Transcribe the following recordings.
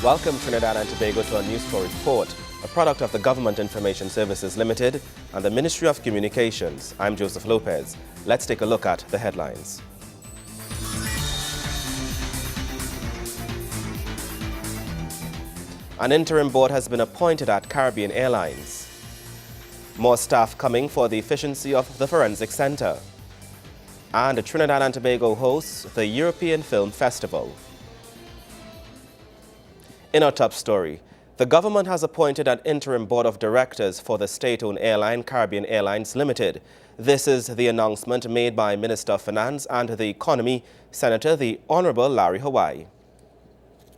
Welcome Trinidad and Tobago to our News 4 report, a product of the Government Information Services Limited and the Ministry of Communications. I'm Joseph Lopez. Let's take a look at the headlines. An interim board has been appointed at Caribbean Airlines. More staff coming for the efficiency of the Forensic Center. And Trinidad and Tobago hosts the European Film Festival. In our top story, the government has appointed an interim board of directors for the state-owned airline Caribbean Airlines Limited. This is the announcement made by Minister of Finance and the Economy, Senator the Honorable Larry Hawaii.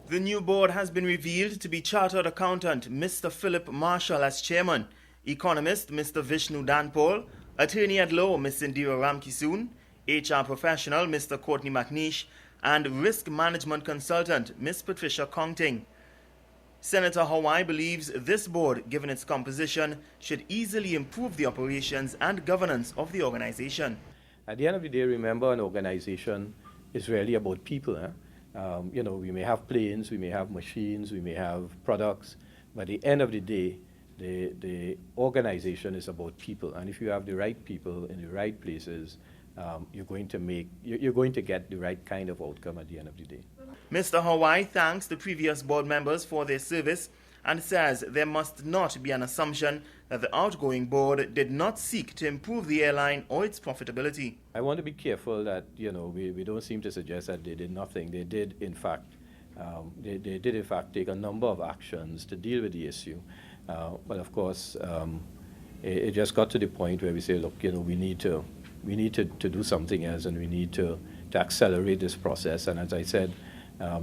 The new board has been revealed to be Chartered Accountant Mr. Philip Marshall as chairman, economist Mr. Vishnu Danpal, attorney at law Ms. Indira Ramkisoon, HR professional Mr. Courtney McNeish, and risk management consultant Ms. Patricia Counting. Senator Hawaii believes this board, given its composition, should easily improve the operations and governance of the organization. At the end of the day, remember, an organization is really about people. We may have planes, we may have machines, we may have products, but at the end of the day, the organization is about people. And if you have the right people in the right places, you're going to get the right kind of outcome at the end of the day. Mr. Hawaii thanks the previous board members for their service and says there must not be an assumption that the outgoing board did not seek to improve the airline or its profitability. I want to be careful that we don't seem to suggest that they did nothing. They did in fact take a number of actions to deal with the issue. But of course, it just got to the point where we say, look, we need to do something else, and we need to accelerate this process. And as I said,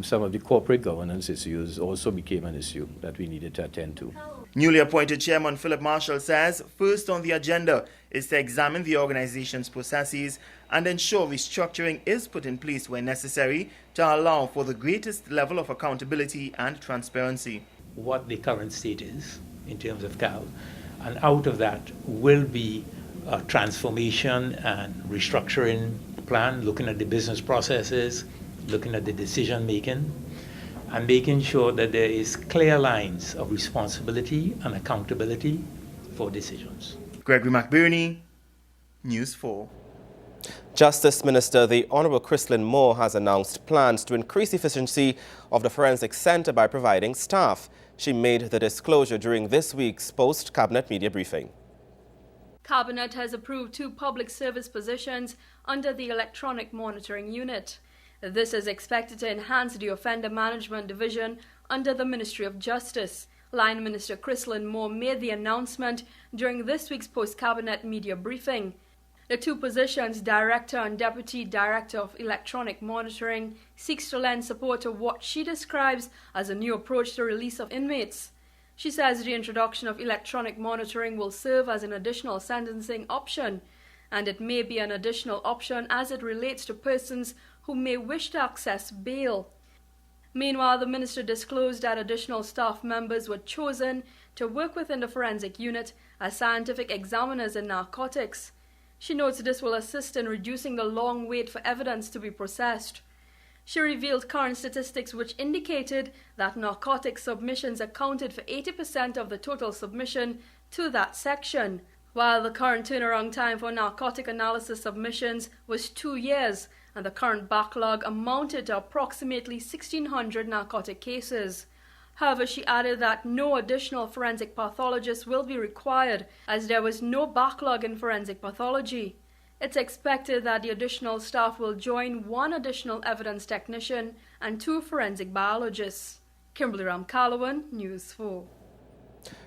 some of the corporate governance issues also became an issue that we needed to attend to. Newly appointed Chairman Philip Marshall says first on the agenda is to examine the organization's processes and ensure restructuring is put in place where necessary to allow for the greatest level of accountability and transparency. What the current state is in terms of CAL, and out of that will be a transformation and restructuring plan, looking at the business processes, looking at the decision making, and making sure that there is clear lines of responsibility and accountability for decisions. Gregory McBurney, News 4. Justice Minister the Honorable Chrislyn Moore has announced plans to increase efficiency of the Forensic Center by providing staff. She made the disclosure during this week's post-cabinet media briefing. Cabinet has approved 2 public service positions under the Electronic Monitoring Unit. This is expected to enhance the Offender Management Division under the Ministry of Justice. Line Minister Chrislyn Moore made the announcement during this week's post-cabinet media briefing. The 2 positions, Director and Deputy Director of Electronic Monitoring, seeks to lend support to what she describes as a new approach to release of inmates. She says the introduction of electronic monitoring will serve as an additional sentencing option, and it may be an additional option as it relates to persons who may wish to access bail. Meanwhile, the minister disclosed that additional staff members were chosen to work within the forensic unit as scientific examiners in narcotics. She notes this will assist in reducing the long wait for evidence to be processed. She revealed current statistics which indicated that narcotic submissions accounted for 80% of the total submission to that section, while the current turnaround time for narcotic analysis submissions was 2 years, and the current backlog amounted to approximately 1,600 narcotic cases. However, she added that no additional forensic pathologists will be required, as there was no backlog in forensic pathology. It's expected that the additional staff will join 1 additional evidence technician and 2 forensic biologists. Kimberly Ramkalawan, News 4.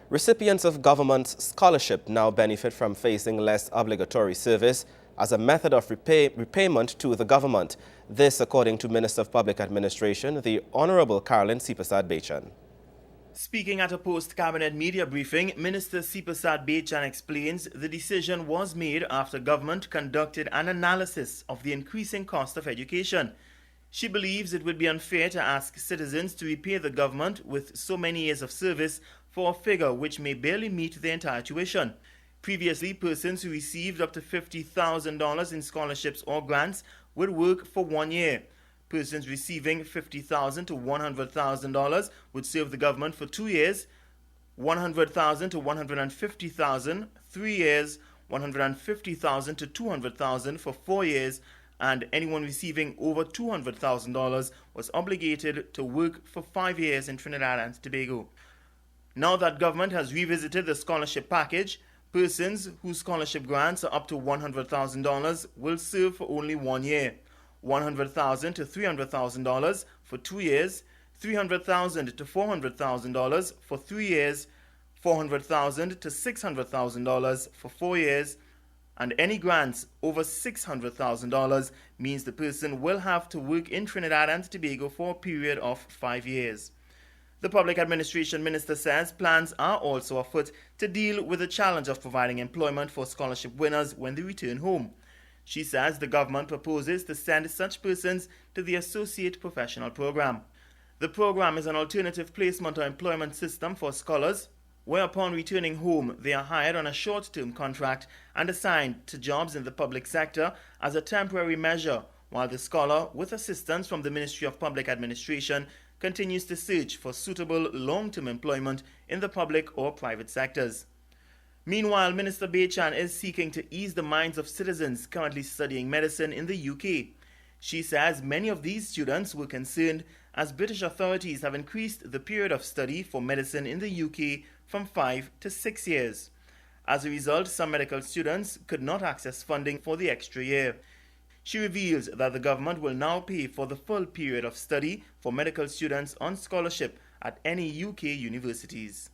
Recipients of government scholarship now benefit from facing less obligatory service as a method of repayment to the government. This, according to Minister of Public Administration, the Honorable Caroline Sipasad Bechan. Speaking at a post-cabinet media briefing, Minister Sipasad Bechan explains the decision was made after government conducted an analysis of the increasing cost of education. She believes it would be unfair to ask citizens to repay the government with so many years of service for a figure which may barely meet their entire tuition. Previously, persons who received up to $50,000 in scholarships or grants would work for 1 year. Persons receiving $50,000 to $100,000 would serve the government for 2 years, $100,000 to $150,000, 3 years, $150,000 to $200,000 for 4 years, and anyone receiving over $200,000 was obligated to work for 5 years in Trinidad and Tobago. Now that government has revisited the scholarship package, persons whose scholarship grants are up to $100,000 will serve for only 1 year, $100,000 to $300,000 for 2 years, $300,000 to $400,000 for 3 years, $400,000 to $600,000 for 4 years, and any grants over $600,000 means the person will have to work in Trinidad and Tobago for a period of 5 years. The Public Administration Minister says plans are also afoot to deal with the challenge of providing employment for scholarship winners when they return home. She says the government proposes to send such persons to the Associate Professional Program. The program is an alternative placement or employment system for scholars, where upon returning home they are hired on a short-term contract and assigned to jobs in the public sector as a temporary measure, while the scholar, with assistance from the Ministry of Public Administration, continues to search for suitable long-term employment in the public or private sectors. Meanwhile, Minister Bechan is seeking to ease the minds of citizens currently studying medicine in the UK. She says many of these students were concerned as British authorities have increased the period of study for medicine in the UK from 5 to 6 years. As a result, some medical students could not access funding for the extra year. She reveals that the government will now pay for the full period of study for medical students on scholarship at any UK universities.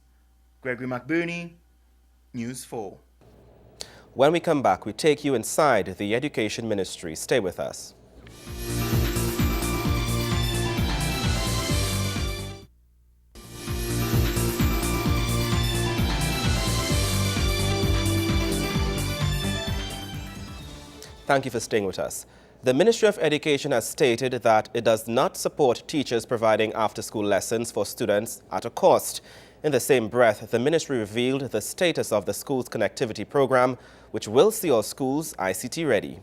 Gregory McBurney, News 4. When we come back, we take you inside the Education Ministry. Stay with us. Thank you for staying with us. The Ministry of Education has stated that it does not support teachers providing after-school lessons for students at a cost. In the same breath, the ministry revealed the status of the school's connectivity program, which will see all schools ICT ready.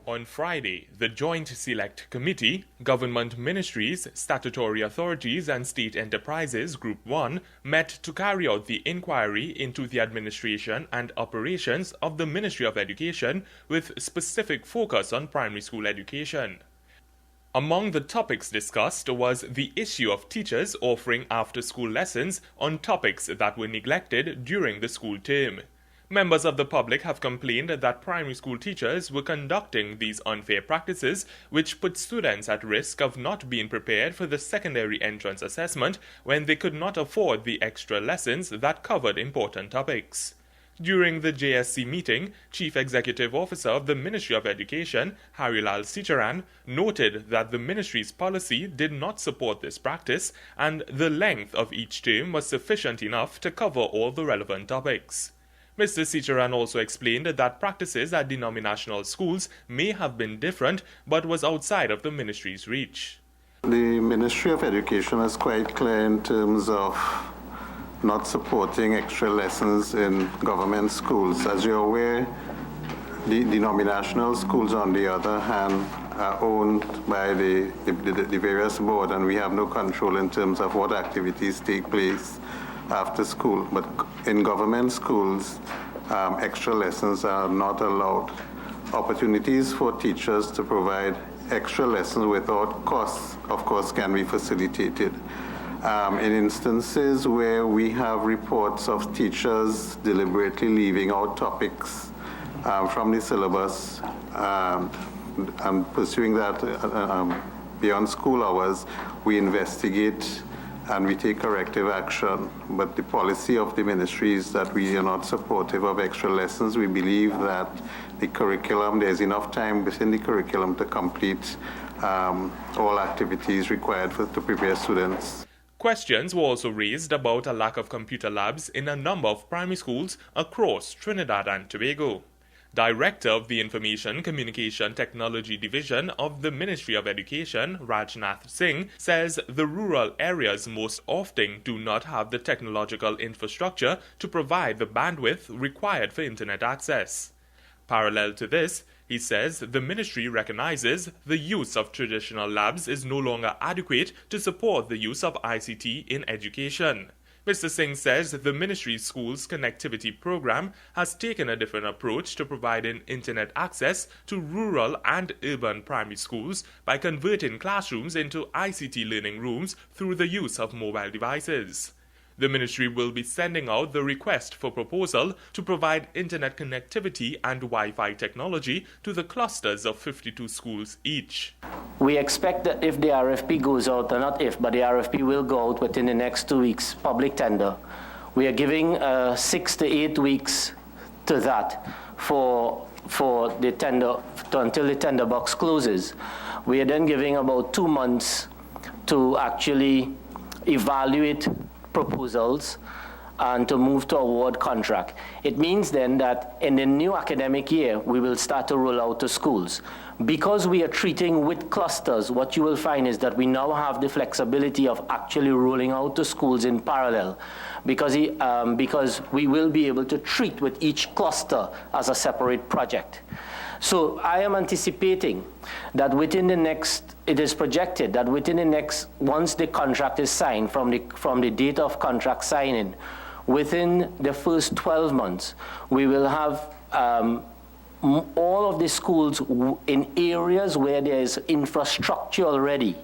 On Friday, the Joint Select Committee, Government Ministries, Statutory Authorities and State Enterprises Group 1 met to carry out the inquiry into the administration and operations of the Ministry of Education with specific focus on primary school education. Among the topics discussed was the issue of teachers offering after-school lessons on topics that were neglected during the school term. Members of the public have complained that primary school teachers were conducting these unfair practices, which put students at risk of not being prepared for the secondary entrance assessment when they could not afford the extra lessons that covered important topics. During the JSC meeting, Chief Executive Officer of the Ministry of Education, Harilal Sicharan, noted that the ministry's policy did not support this practice and the length of each term was sufficient enough to cover all the relevant topics. Mr. Sicharan also explained that practices at denominational schools may have been different but was outside of the ministry's reach. The Ministry of Education is quite clear in terms of not supporting extra lessons in government schools. As you're aware, the denominational schools, on the other hand, are owned by the various boards, and we have no control in terms of what activities take place after school. But in government schools, extra lessons are not allowed. Opportunities for teachers to provide extra lessons without cost, of course, can be facilitated. In instances where we have reports of teachers deliberately leaving out topics from the syllabus and pursuing that beyond school hours, we investigate and we take corrective action. But the policy of the ministry is that we are not supportive of extra lessons. We believe that the curriculum, there's enough time within the curriculum to complete all activities required to prepare students. Questions were also raised about a lack of computer labs in a number of primary schools across Trinidad and Tobago. Director of the Information Communication Technology Division of the Ministry of Education, Rajnath Singh, says the rural areas most often do not have the technological infrastructure to provide the bandwidth required for internet access. Parallel to this, He says the ministry recognizes the use of traditional labs is no longer adequate to support the use of ICT in education. Mr. Singh says the ministry's schools connectivity program has taken a different approach to providing internet access to rural and urban primary schools by converting classrooms into ICT learning rooms through the use of mobile devices. The ministry will be sending out the request for proposal to provide internet connectivity and Wi-Fi technology to the clusters of 52 schools each. We expect that if the RFP goes out, or not if, but the RFP will go out within the next 2 weeks, public tender. We are giving 6 to 8 weeks to that for the tender, until the tender box closes. We are then giving about 2 months to actually evaluate proposals and to move to award contract. It means then that in the new academic year, we will start to roll out to schools. Because we are treating with clusters, what you will find is that we now have the flexibility of actually rolling out to schools in parallel, because we will be able to treat with each cluster as a separate project. So I am anticipating that it is projected that within the next, once the contract is signed, from the date of contract signing, within the first 12 months, we will have all of the schools in areas where there is infrastructure already.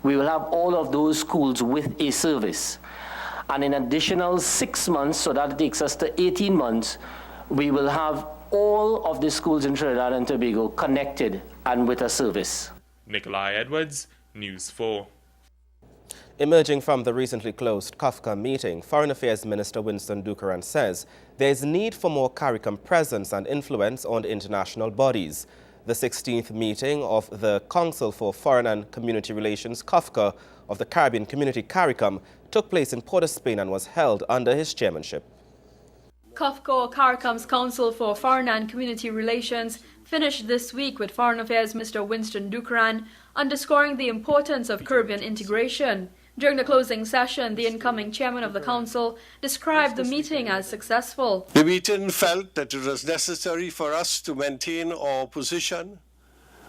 We will have all of those schools with a service. And in additional 6 months, so that takes us to 18 months, we will have all of the schools in Trinidad and Tobago connected and with a service. Nikolai Edwards, News 4. Emerging from the recently closed CAFCA meeting, Foreign Affairs Minister Winston Dukaran says there is need for more CARICOM presence and influence on international bodies. The 16th meeting of the Council for Foreign and Community Relations, CAFCA, of the Caribbean Community CARICOM took place in Port of Spain and was held under his chairmanship. CAFCA, or CARICOM's Council for Foreign and Community Relations, finished this week with Foreign Affairs Minister Winston Dukaran underscoring the importance of Caribbean integration. During the closing session, the incoming chairman of the council described the meeting as successful. The meeting felt that it was necessary for us to maintain our position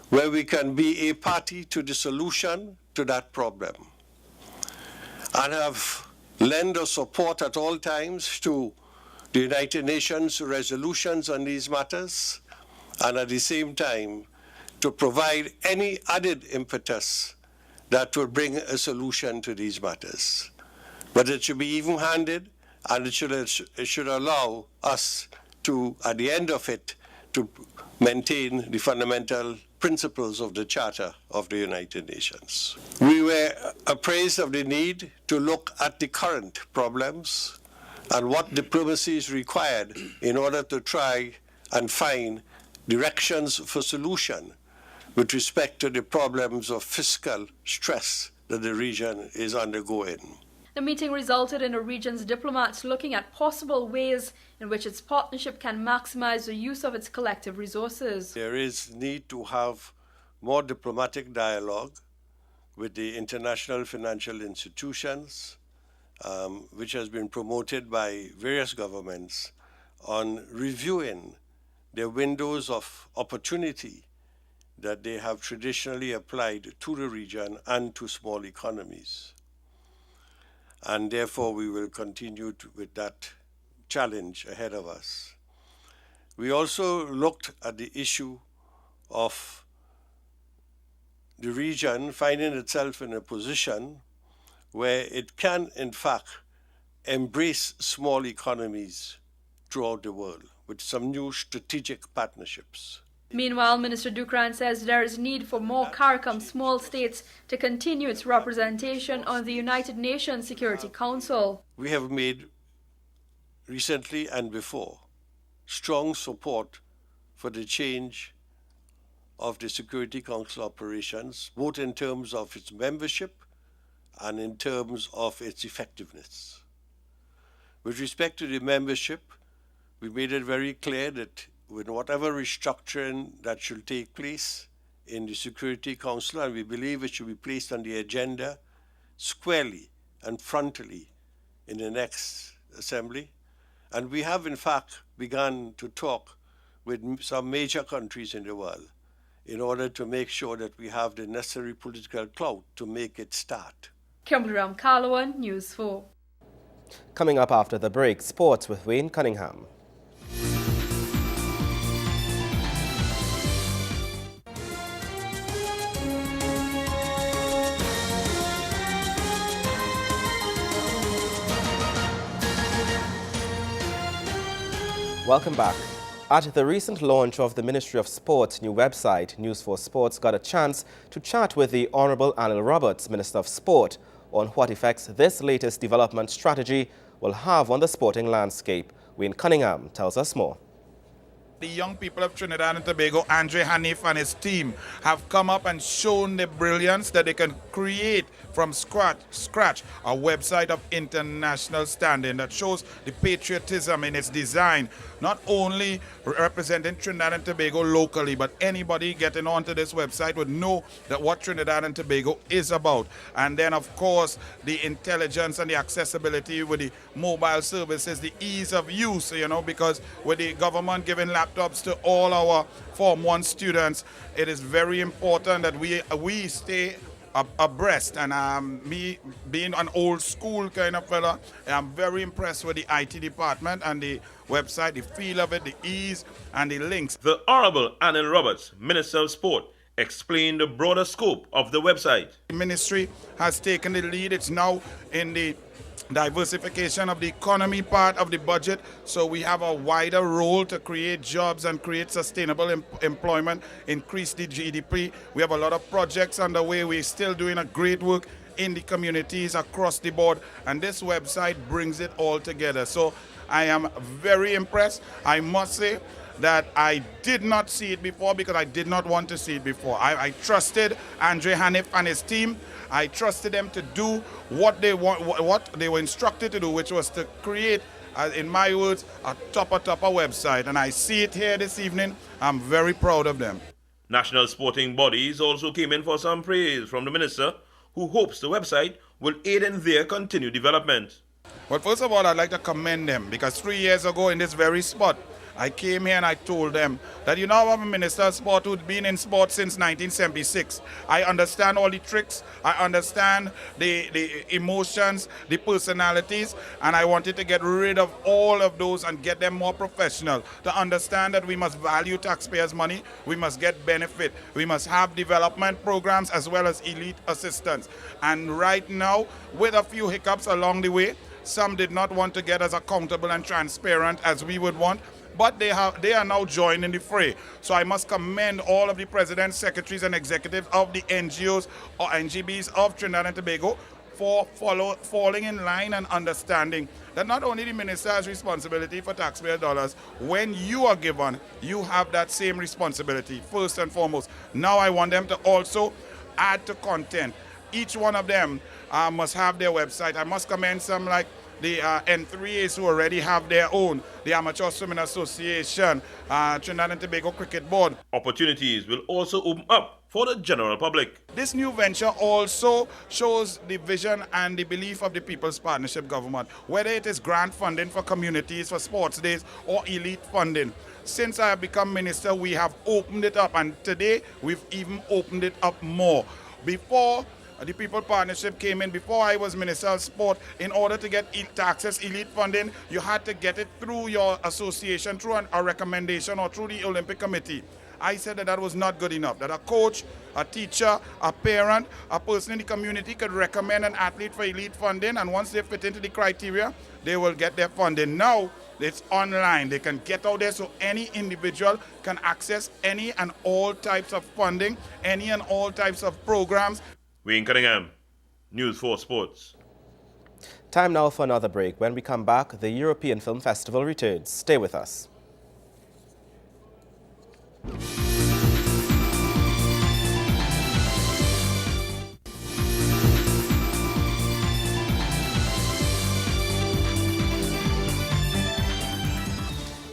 where we can be a party to the solution to that problem and have lent our support at all times to the United Nations resolutions on these matters, and at the same time to provide any added impetus that will bring a solution to these matters. But it should be even-handed, and it should allow us to, at the end of it, to maintain the fundamental principles of the Charter of the United Nations. We were apprised of the need to look at the current problems and what diplomacy is required in order to try and find directions for solution with respect to the problems of fiscal stress that the region is undergoing. The meeting resulted in the region's diplomats looking at possible ways in which its partnership can maximize the use of its collective resources. There is need to have more diplomatic dialogue with the international financial institutions, which has been promoted by various governments, on reviewing the windows of opportunity that they have traditionally applied to the region and to small economies. And therefore, we will continue with that challenge ahead of us. We also looked at the issue of the region finding itself in a position where it can, in fact, embrace small economies throughout the world with some new strategic partnerships. Meanwhile, Minister Dukaran says there is need for more CARICOM small states to continue its representation on the United Nations Security Council. We have made recently and before strong support for the change of the Security Council operations, both in terms of its membership and in terms of its effectiveness. With respect to the membership, we made it very clear that with whatever restructuring that should take place in the Security Council, and we believe it should be placed on the agenda squarely and frontally in the next assembly. And we have, in fact, begun to talk with some major countries in the world in order to make sure that we have the necessary political clout to make it start. Kimberly Ramkalawan, News 4. Coming up after the break, sports with Wayne Cunningham. Welcome back. At the recent launch of the Ministry of Sport's new website, News 4 Sports got a chance to chat with the Honourable Anil Roberts, Minister of Sport, on what effects this latest development strategy will have on the sporting landscape. Wayne Cunningham tells us more. The young people of Trinidad and Tobago, Andre Hanif and his team, have come up and shown the brilliance that they can create from scratch a website of international standing that shows the patriotism in its design, not only representing Trinidad and Tobago locally, but anybody getting onto this website would know that what Trinidad and Tobago is about. And then, of course, the intelligence and the accessibility with the mobile services, the ease of use, because with the government giving laptops to all our Form 1 students, it is very important that we stay abreast. And me being an old school kind of fella, I'm very impressed with the IT department and the website, the feel of it, the ease and the links. The Honourable Anil Roberts, Minister of Sport, explained the broader scope of the website. The ministry has taken the lead. It's now in the diversification of the economy part of the budget, so we have a wider role to create jobs and create sustainable employment, increase the GDP. We have a lot of projects underway. We're still doing a great work in the communities across the board, and this website brings it all together. So I am very impressed. I must say that I did not see it before because I did not want to see it before. I trusted Andre Hanif and his team. I trusted them to do what they want, what they were instructed to do, which was to create, in my words, a topper website. And I see it here this evening. I'm very proud of them. National sporting bodies also came in for some praise from the minister, who hopes the website will aid in their continued development. Well, first of all, I'd like to commend them because 3 years ago in this very spot, I came here and I told them that, I'm a minister of sport who'd been in sport since 1976. I understand all the tricks, I understand the emotions, the personalities, and I wanted to get rid of all of those and get them more professional, to understand that we must value taxpayers' money, we must get benefit, we must have development programs as well as elite assistance. And right now, with a few hiccups along the way, some did not want to get as accountable and transparent as we would want, but they are now joining the fray. So I must commend all of the presidents, secretaries, and executives of the NGOs or NGBs of Trinidad and Tobago for falling in line and understanding that not only the minister has responsibility for taxpayer dollars, when you are given, you have that same responsibility, first and foremost. Now I want them to also add to content. Each one of them must have their website. I must commend some like the N3As who already have their own, the Amateur Swimming Association, Trinidad and Tobago Cricket Board. Opportunities will also open up for the general public. This new venture also shows the vision and the belief of the People's Partnership Government, whether it is grant funding for communities, for sports days, or elite funding. Since I have become minister, we have opened it up, and today we've even opened it up more. Before the People Partnership came in, before I was Minister of Sport, in order to get to access elite funding, you had to get it through your association, through a recommendation, or through the Olympic Committee. I said that was not good enough, that a coach, a teacher, a parent, a person in the community could recommend an athlete for elite funding, and once they fit into the criteria, they will get their funding. Now, it's online. They can get out there so any individual can access any and all types of funding, any and all types of programs. Wayne Cunningham, News 4 Sports. Time now for another break. When we come back, the European Film Festival returns. Stay with us.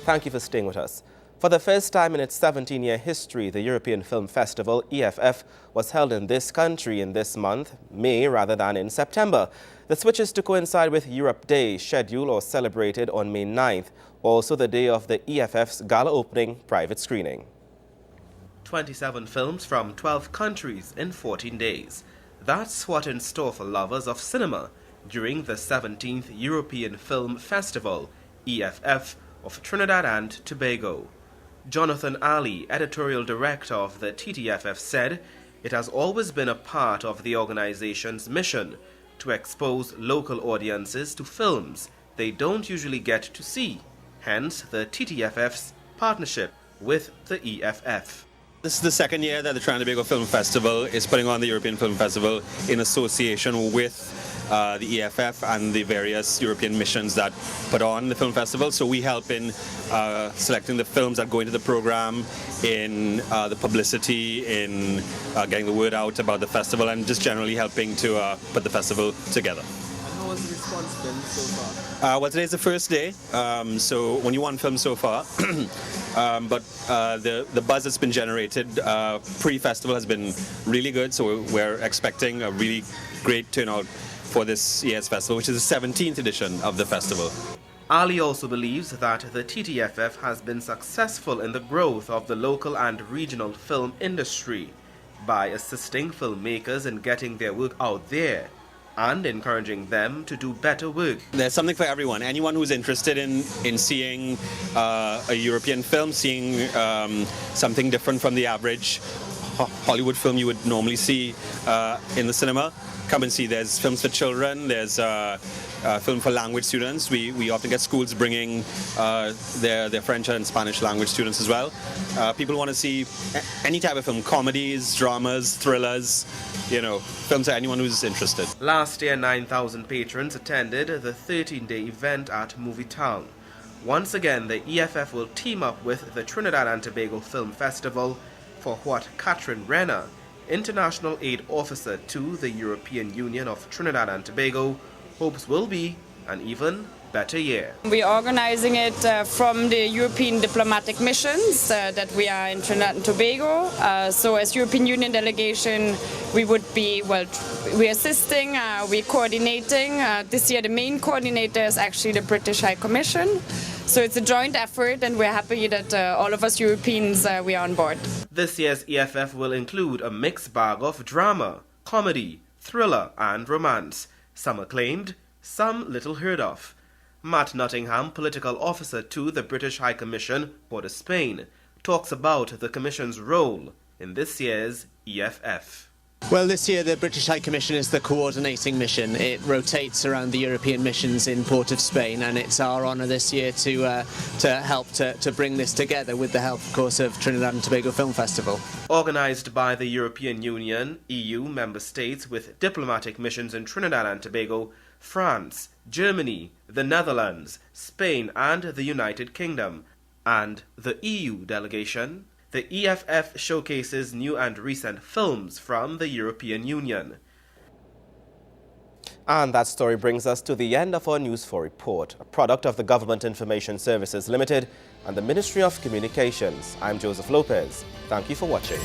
Thank you for staying with us. For the first time in its 17-year history, the European Film Festival, EFF, was held in this country in this month, May, rather than in September. The switch is to coincide with Europe Day, scheduled or celebrated on May 9th, also the day of the EFF's gala opening private screening. 27 films from 12 countries in 14 days. That's what in store for lovers of cinema during the 17th European Film Festival, EFF, of Trinidad and Tobago. Jonathan Ali, editorial director of the TTFF, said it has always been a part of the organization's mission to expose local audiences to films they don't usually get to see, hence the TTFF's partnership with the EFF. This is the second year that the Trinidad and Tobago Film Festival is putting on the European Film Festival in association with the EFF and the various European missions that put on the film festival. So we help in selecting the films that go into the program, in the publicity, in getting the word out about the festival, and just generally helping to put the festival together. And how has the response been so far? Well, today's the first day, so only one film so far, but the buzz that's been generated pre-festival has been really good, so we're expecting a really great turnout for this year's festival, which is the 17th edition of the festival. Ali also believes that the TTFF has been successful in the growth of the local and regional film industry by assisting filmmakers in getting their work out there and encouraging them to do better work. There's something for everyone. Anyone who's interested in seeing a European film, seeing something different from the average Hollywood film you would normally see in the cinema, come and see. There's films for children, there's film for language students. We often get schools bringing their French and Spanish language students as well. People want to see any type of film, comedies, dramas, thrillers, films for anyone who's interested. Last year, 9,000 patrons attended the 13-day event at Movie Town. Once again, the EFF will team up with the Trinidad and Tobago Film Festival for what Catherine Renner, International Aid Officer to the European Union of Trinidad and Tobago, hopes will be an even better year. We are organizing it from the European diplomatic missions that we are in Trinidad and Tobago. So as European Union delegation, we would be, we're assisting, we're coordinating. This year the main coordinator is actually the British High Commission. So it's a joint effort, and we're happy that all of us Europeans, we are on board. This year's EFF will include a mixed bag of drama, comedy, thriller and romance. Some acclaimed, some little heard of. Matt Nottingham, political officer to the British High Commission for Spain, talks about the Commission's role in this year's EFF. Well, this year the British High Commission is the coordinating mission. It rotates around the European missions in Port of Spain, and it's our honour this year to help to bring this together with the help, of course, of Trinidad and Tobago Film Festival. Organised by the European Union, EU member states with diplomatic missions in Trinidad and Tobago, France, Germany, the Netherlands, Spain and the United Kingdom, and the EU delegation, the EFF showcases new and recent films from the European Union. And that story brings us to the end of our News 4 report, a product of the Government Information Services Limited and the Ministry of Communications. I'm Joseph Lopez. Thank you for watching.